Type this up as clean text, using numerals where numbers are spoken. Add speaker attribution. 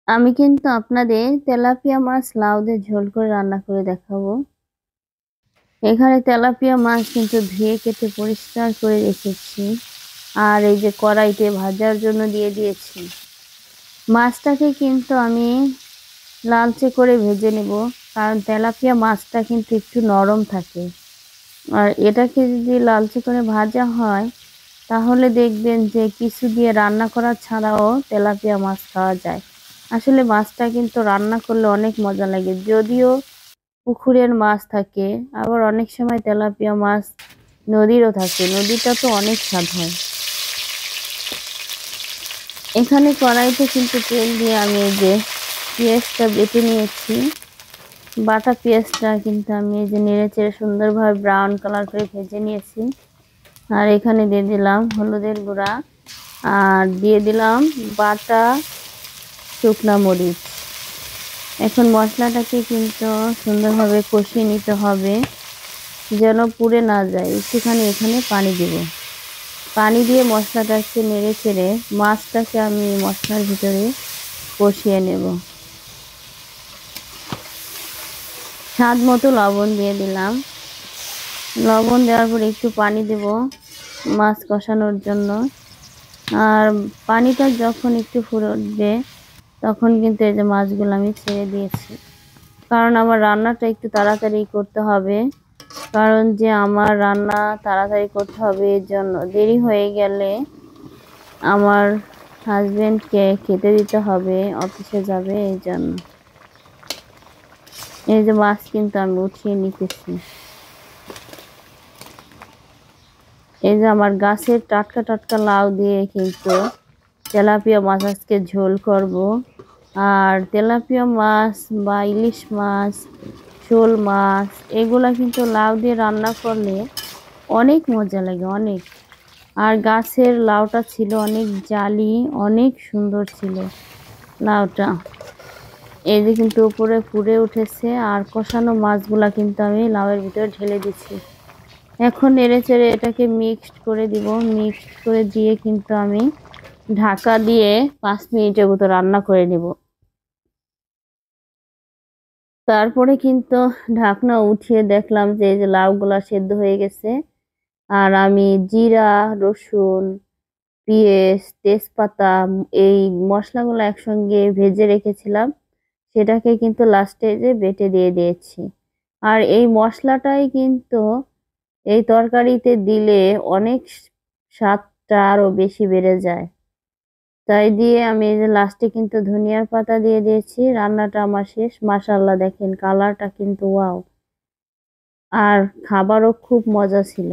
Speaker 1: আমি কিন্তু আপনাদের তেলাপিয়া মাছ লাউ দিয়ে ঝোল করে রান্না করে দেখাবো। এখানে তেলাপিয়া মাছ কিন্তু ধুয়ে কেটে পরিষ্কার করে রেখেছি। আর এই যে কড়াইতে ভাজার জন্য দিয়ে দিয়েছি। মাছটাকে কিন্তু আমি লালচে করে ভেজে নেব, কারণ তেলাপিয়া মাছটা কিন্তু একটু নরম থাকে। আর এটাকে যদি লালচে করে ভাজা হয় তাহলে দেখবেন যে কিছু দিয়ে রান্না করা ছাড়াও তেলাপিয়া মাছ খাওয়া যায়। আসলে মাছটা কিন্তু রান্না করলে অনেক মজা লাগে, যদিও পুকুরের মাছ থাকে, আবার অনেক সময় তেলাপিয়া মাছ নদীরও থাকে। নদীটা তো অনেক স্বাদ হয়। এখানে কড়াইতে কিন্তু তেল দিয়ে আমি এই যে পেঁয়াজটা বেটে নিয়েছি। বাটা পেঁয়াজটা কিন্তু আমি এই যে নেড়ে চেড়ে সুন্দরভাবে ব্রাউন কালার করে ভেজে নিয়েছি। আর এখানে দিয়ে দিলাম হলুদের গুঁড়া, আর দিয়ে দিলাম বাটা শুকনা মরিচ। এখন মশলাটাকে কিন্তু সুন্দরভাবে কষিয়ে নিতে হবে, যেন পুড়ে না যায়। একটুখানি এখানে পানি দেব। পানি দিয়ে মশলাটাকে নেড়ে চেড়ে মাছটাকে আমি মশলার ভিতরে কষিয়ে নেব। স্বাদ মতো লবণ দিয়ে দিলাম। লবণ দেওয়ার পর একটু পানি দেব মাছ কষানোর জন্য। আর পানিটা যখন একটু ফুটে উঠবে তখন কিন্তু এই যে মাছগুলো আমি ছেড়ে দিয়েছি, কারণ আমার রান্নাটা একটু তাড়াতাড়ি করতে হবে। কারণ যে আমার রান্না তাড়াতাড়ি করতে হবে, এর জন্য দেরি হয়ে গেলে আমার হাজবেন্ডকে খেতে দিতে হবে, অফিসে যাবে, এই জন্য। এই যে মাছ কিন্তু আমি উঠিয়ে নিতেছি। এই যে আমার গাছের টাটকা টাটকা লাউ দিয়ে কিন্তু তেলাপিয়া মাছ আজকে ঝোল করব। আর তেলাপিয়া মাছ বা ইলিশ মাছ, শোল মাছ, এগুলা কিন্তু লাউ দিয়ে রান্না করলে অনেক মজা লাগে, অনেক। আর গাছের লাউটা ছিল অনেক জালি, অনেক সুন্দর ছিল লাউটা। এই যে কিন্তু উপরে ফুটে উঠেছে, আর কষানো মাছগুলা কিন্তু আমি লাউয়ের ভিতরে ঢেলে দিচ্ছি। এখন নেড়ে চেড়ে এটাকে মিক্সড করে দিব। মিক্সড করে দিয়ে কিন্তু আমি ঢাকা দিয়ে 5 মিনিটের মতো রান্না করে নেব। তারপরে কিন্তু ঢাকনা উঠিয়ে দেখলাম যে এই যে লাউগুলা সেদ্ধ হয়ে গেছে। আর আমি জিরা, রসুন, পেঁয়াজ, তেজপাতা, এই মশলাগুলো একসঙ্গে ভেজে রেখেছিলাম, সেটাকে কিন্তু লাস্টে যে বেটে দিয়ে দিয়েছি। আর এই মশলাটাই কিন্তু এই তরকারিতে দিলে অনেক স্বাদটা আরো বেশি বেড়ে যায়। তাই দিয়ে আমি এই যে লাস্টে কিন্তু ধনিয়ার পাতা দিয়ে দিয়েছি। রান্নাটা আমার শেষ। মাশাআল্লাহ, দেখেন কালারটা কিন্তু ওয়াও! আর খাবারও খুব মজা ছিল।